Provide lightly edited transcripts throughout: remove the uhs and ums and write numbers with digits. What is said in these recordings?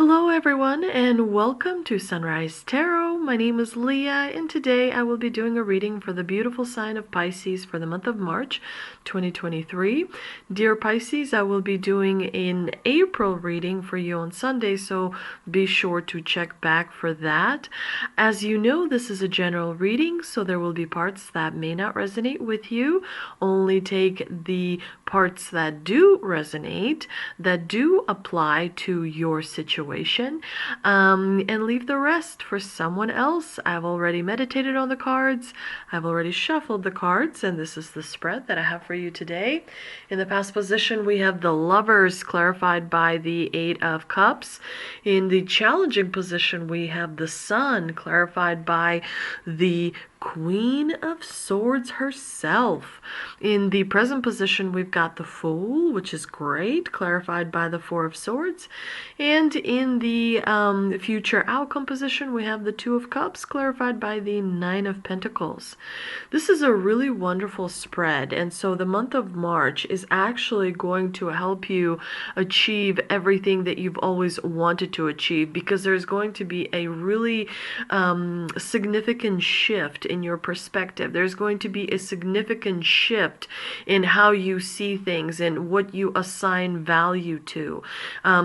Hello everyone and welcome to Sunrise Tarot. My name is Leah and today I will be doing a reading for the beautiful sign of Pisces for the month of March 2023. Dear Pisces, I will be doing an April reading for you on Sunday, so be sure to check back for that. As you know, this is a general reading, so there will be parts that may not resonate with you. Only take the parts that do resonate, that do apply to your situation, and leave the rest for someone else. I've already meditated on the cards, I've already shuffled the cards, and this is the spread that I have for you today. In the past position, we have the Lovers clarified by the Eight of Cups. In the challenging position, we have the Sun clarified by the Queen of Swords herself. In the present position, we've got the Fool, which is great, clarified by the Four of Swords. And in the future outcome position, we have the Two of Cups, clarified by the Nine of Pentacles. This is a really wonderful spread, and so the month of March is actually going to help you achieve everything that you've always wanted to achieve, because there's going to be a really significant shift in your perspective. There's going to be a significant shift in how you see things and what you assign value to.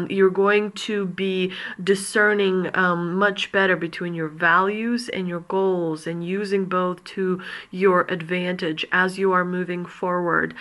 You're going to be discerning much better between your values and your goals, and using both to your advantage as you are moving forward.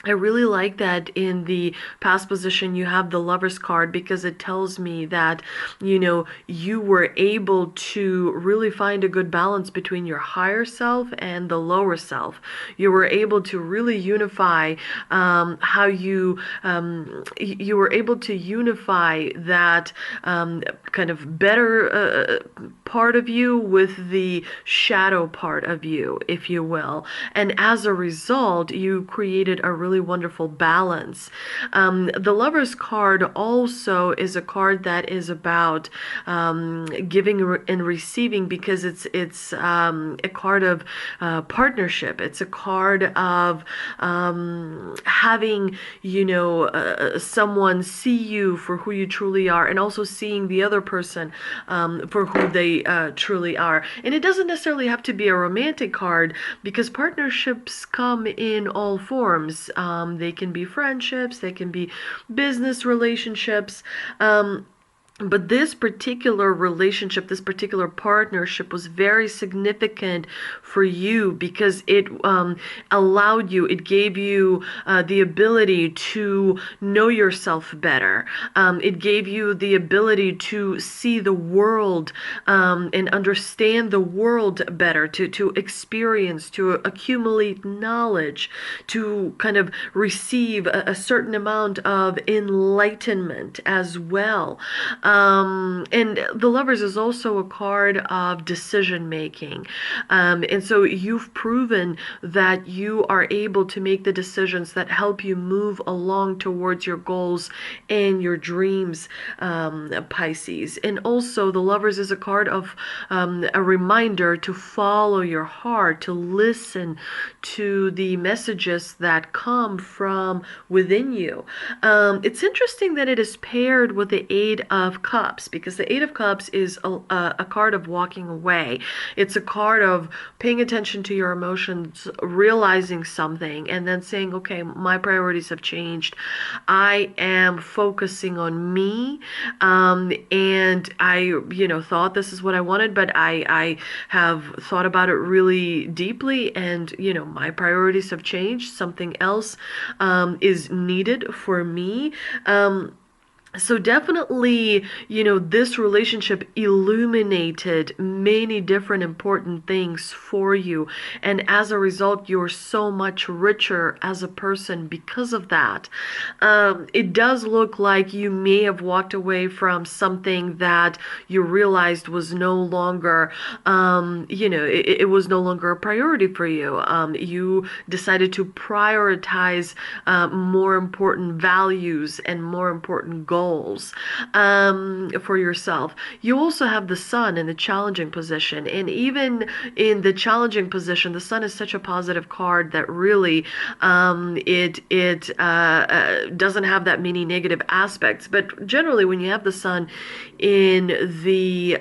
I really like that in the past position you have the Lovers card, because it tells me that, you were able to really find a good balance between your higher self and the lower self. You were able to really unify how you were able to unify that kind of better part of you with the shadow part of you, if you will. And as a result, you created a really wonderful balance. The Lovers card also is a card that is about giving and receiving, because it's a card of partnership. It's a card of having someone see you for who you truly are, and also seeing the other person for who they truly are. And it doesn't necessarily have to be a romantic card, because partnerships come in all forms. They can be friendships, they can be business relationships. But this particular relationship, this particular partnership was very significant for you, because it allowed you, it gave you the ability to know yourself better. It gave you the ability to see the world and understand the world better, to experience, to accumulate knowledge, to kind of receive a certain amount of enlightenment as well. And the Lovers is also a card of decision making. And so you've proven that you are able to make the decisions that help you move along towards your goals and your dreams, Pisces. And also the Lovers is a card of a reminder to follow your heart, to listen to the messages that come from within you. It's interesting that it is paired with the Eight of Cups, because the Eight of Cups is a card of walking away. It's a card of paying attention to your emotions, realizing something, and then saying, okay, my priorities have changed. I am focusing on me, and I thought this is what I wanted, but I have thought about it really deeply, and my priorities have changed. Something else is needed for me. So definitely, this relationship illuminated many different important things for you. And as a result, you're so much richer as a person because of that. It does look like you may have walked away from something that you realized was no longer, it was no longer a priority for you. You decided to prioritize more important values and more important goals goals for yourself. You also have the sun in the challenging position, and even in the challenging position, the sun is such a positive card that really it doesn't have that many negative aspects. But generally, when you have the sun in the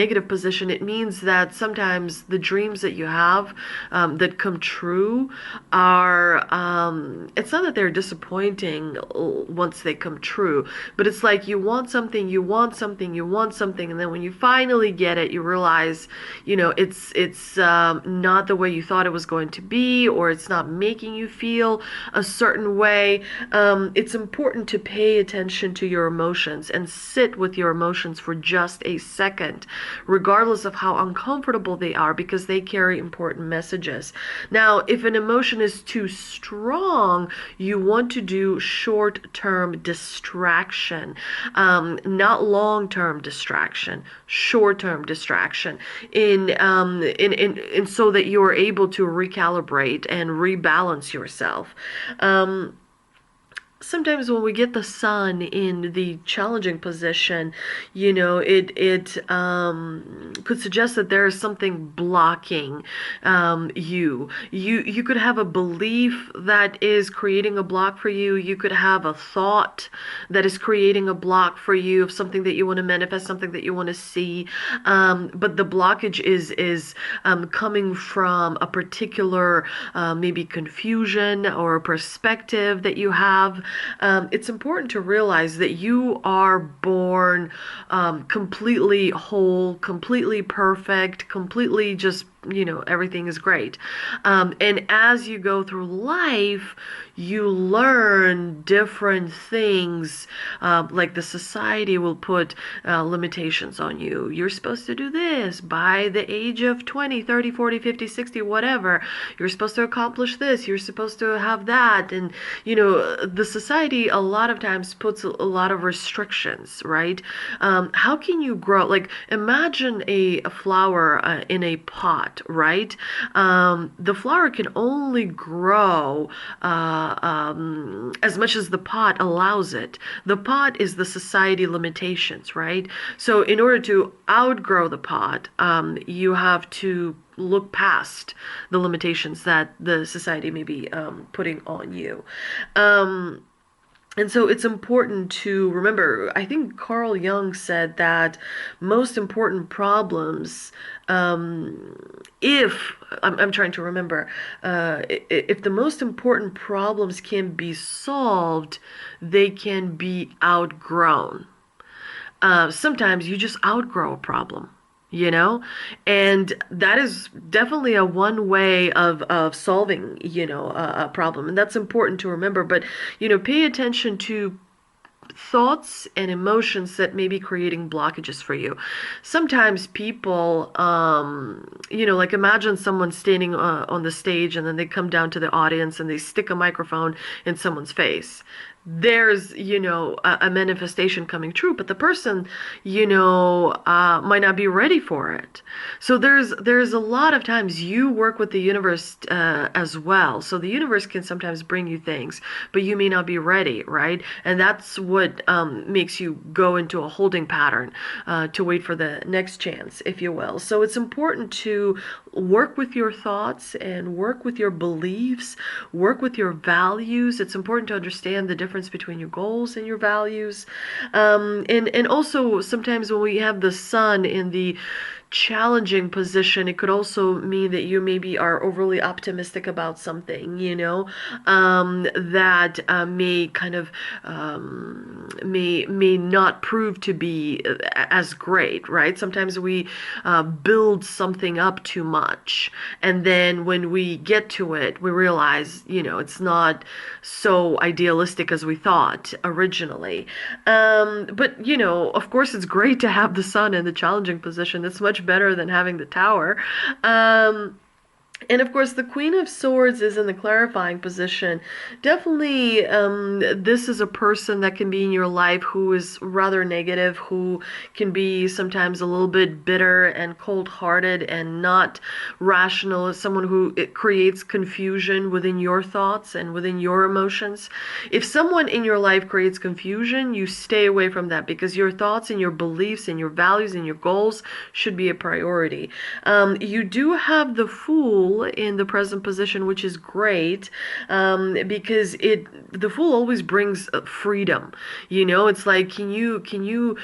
negative position, it means that sometimes the dreams that you have that come true are it's not that they're disappointing once they come true, but it's like you want something, you want something, you want something, and then when you finally get it, you realize, it's not the way you thought it was going to be, or it's not making you feel a certain way. It's important to pay attention to your emotions and sit with your emotions for just a second, regardless of how uncomfortable they are, because they carry important messages. Now, if an emotion is too strong, you want to do short-term distraction, not long-term distraction, short-term distraction, in so that you are able to recalibrate and rebalance yourself. Sometimes when we get the sun in the challenging position, it could suggest that there is something blocking you. You could have a belief that is creating a block for you. You could have a thought that is creating a block for you of something that you want to manifest, something that you want to see. But the blockage is coming from a particular maybe confusion or a perspective that you have. It's important to realize that you are born completely whole, completely perfect, completely just, everything is great. And as you go through life, you learn different things, like the society will put limitations on you. You're supposed to do this by the age of 20, 30, 40, 50, 60, whatever. You're supposed to accomplish this. You're supposed to have that. And, the society a lot of times puts a lot of restrictions, right? How can you grow? Like, imagine a flower in a pot, right? The flower can only grow as much as the pot allows it. The pot is the society limitations, right? So in order to outgrow the pot, you have to look past the limitations that the society may be putting on you. And so it's important to remember, I think Carl Jung said that most important problems, if, I'm trying to remember, if the most important problems can be solved, they can be outgrown. Sometimes you just outgrow a problem. And that is definitely a one way of solving, a problem. And that's important to remember. But, pay attention to thoughts and emotions that may be creating blockages for you. Sometimes people, like imagine someone standing on the stage and then they come down to the audience and they stick a microphone in someone's face. There's, a manifestation coming true, but the person, might not be ready for it. So there's a lot of times you work with the universe as well. So the universe can sometimes bring you things, but you may not be ready, right? And that's what makes you go into a holding pattern to wait for the next chance, if you will. So it's important to work with your thoughts and work with your beliefs, work with your values. It's important to understand the difference between your goals and your values. And also sometimes when we have the sun in the challenging position, it could also mean that you maybe are overly optimistic about something, that may kind of may not prove to be as great, right? Sometimes we build something up too much, and then when we get to it, we realize, it's not so idealistic as we thought originally. But of course, it's great to have the sun in the challenging position. It's much better than having the tower. And of course, the Queen of Swords is in the clarifying position. Definitely, this is a person that can be in your life who is rather negative, who can be sometimes a little bit bitter and cold-hearted and not rational. Is someone who it creates confusion within your thoughts and within your emotions. If someone in your life creates confusion, you stay away from that, because your thoughts and your beliefs and your values and your goals should be a priority. You do have the Fool in the present position, which is great, because the Fool always brings freedom. It's like, can you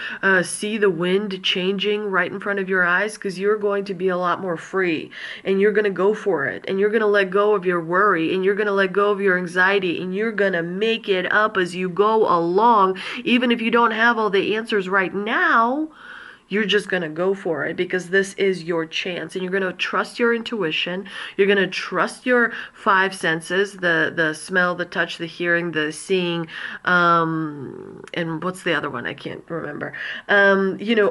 see the wind changing right in front of your eyes? Because you're going to be a lot more free, and you're going to go for it, and you're going to let go of your worry, and you're going to let go of your anxiety, and you're going to make it up as you go along. Even if you don't have all the answers right now, you're just going to go for it, because this is your chance, and you're going to trust your intuition. You're going to trust your five senses, the smell, the touch, the hearing, the seeing, and what's the other one? I can't remember.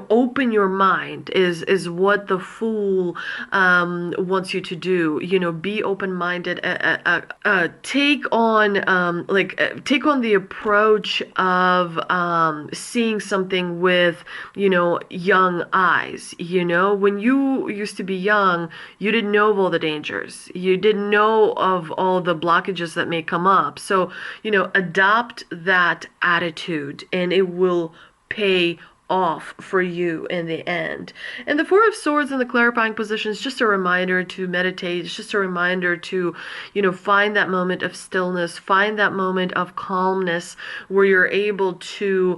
Open your mind is what the Fool wants you to do. Be open-minded. Take on the approach of seeing something with young eyes. When you used to be young, you didn't know of all the dangers. You didn't know of all the blockages that may come up. So, adopt that attitude, and it will pay off for you in the end. And the Four of Swords in the clarifying position is just a reminder to meditate. It's just a reminder to, find that moment of stillness, find that moment of calmness where you're able to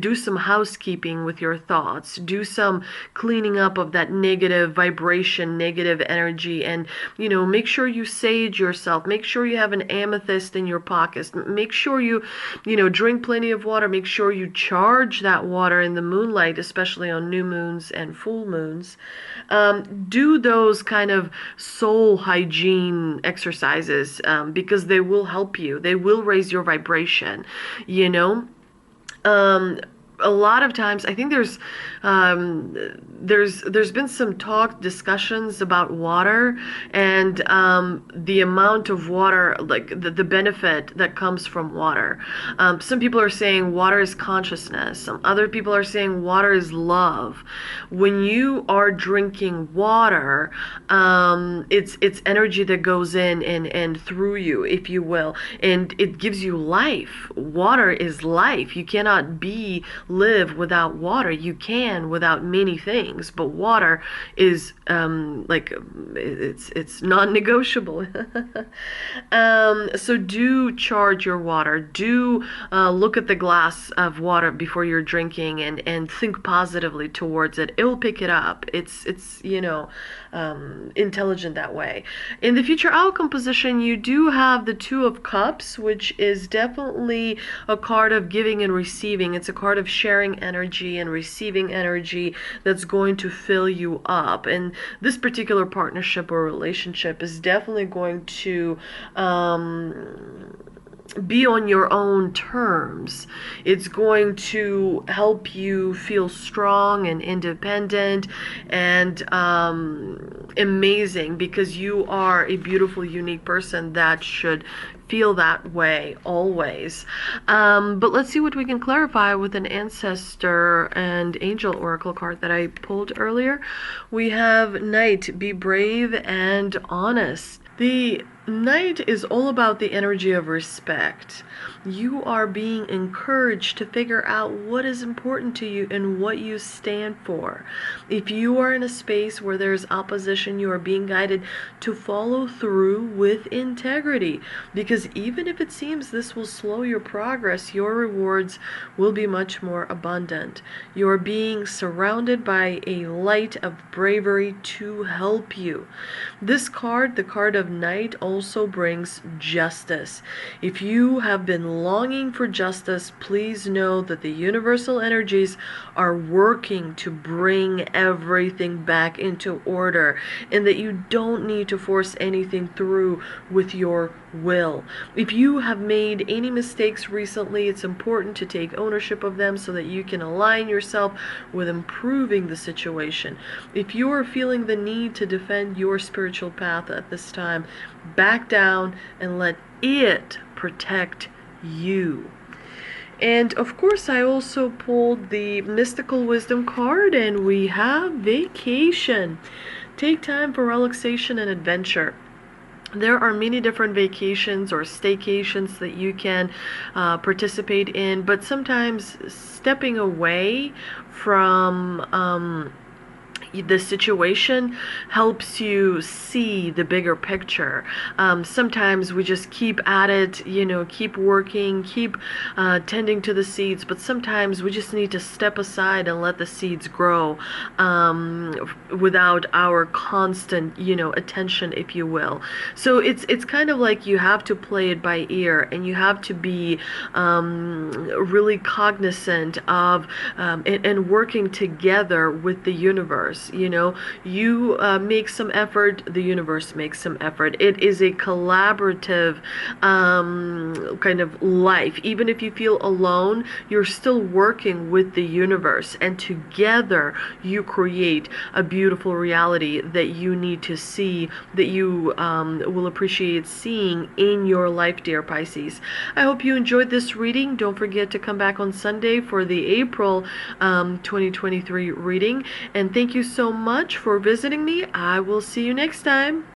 do some housekeeping with your thoughts, do some cleaning up of that negative vibration, negative energy, and, make sure you sage yourself. Make sure you have an amethyst in your pockets. Make sure you, drink plenty of water. Make sure you charge that water in the moonlight, especially on new moons and full moons. Do those kind of soul hygiene exercises, because they will help you. They will raise your vibration. A lot of times, I think there's been some discussions about water, and the amount of water, like the benefit that comes from water. Some people are saying water is consciousness. Some other people are saying water is love. When you are drinking water, it's energy that goes in and through you, if you will, and it gives you life. Water is life. You cannot live without water. You can without many things, but water is it's non-negotiable. So do charge your water. Do look at the glass of water before you're drinking, and think positively towards it. It will pick it up. It's intelligent that way. In the future outcome position, you do have the Two of Cups, which is definitely a card of giving and receiving. It's a card of sharing energy and receiving energy that's going to fill you up. And this particular partnership or relationship is definitely going to be on your own terms. It's going to help you feel strong and independent and amazing, because you are a beautiful, unique person that should feel that way always. But let's see what we can clarify with an ancestor and angel oracle card that I pulled earlier. We have Knight, be brave and honest. The Knight is all about the energy of respect. You are being encouraged to figure out what is important to you and what you stand for. If you are in a space where there's opposition, you are being guided to follow through with integrity, because even if it seems this will slow your progress, your rewards will be much more abundant. You are being surrounded by a light of bravery to help you. This card, the card of Knight, also also brings justice. If you have been longing for justice, please know that the universal energies are working to bring everything back into order, and that you don't need to force anything through with your will. If you have made any mistakes recently, it's important to take ownership of them so that you can align yourself with improving the situation. If you are feeling the need to defend your spiritual path at this time, back down and let it protect you. And of course, I also pulled the Mystical Wisdom card, and we have vacation. Take time for relaxation and adventure. There are many different vacations or staycations that you can participate in, but sometimes stepping away from the situation helps you see the bigger picture. Sometimes we just keep at it, keep working, keep tending to the seeds, but sometimes we just need to step aside and let the seeds grow without our constant, attention, if you will. So it's kind of like you have to play it by ear, and you have to be really cognizant of and working together with the universe. You make some effort, the universe makes some effort. It is a collaborative kind of life. Even if you feel alone, you're still working with the universe, and together you create a beautiful reality that you need to see, that you will appreciate seeing in your life, dear Pisces. I hope you enjoyed this reading. Don't forget to come back on Sunday for the April 2023 reading, and thank you so much for visiting me. I will see you next time.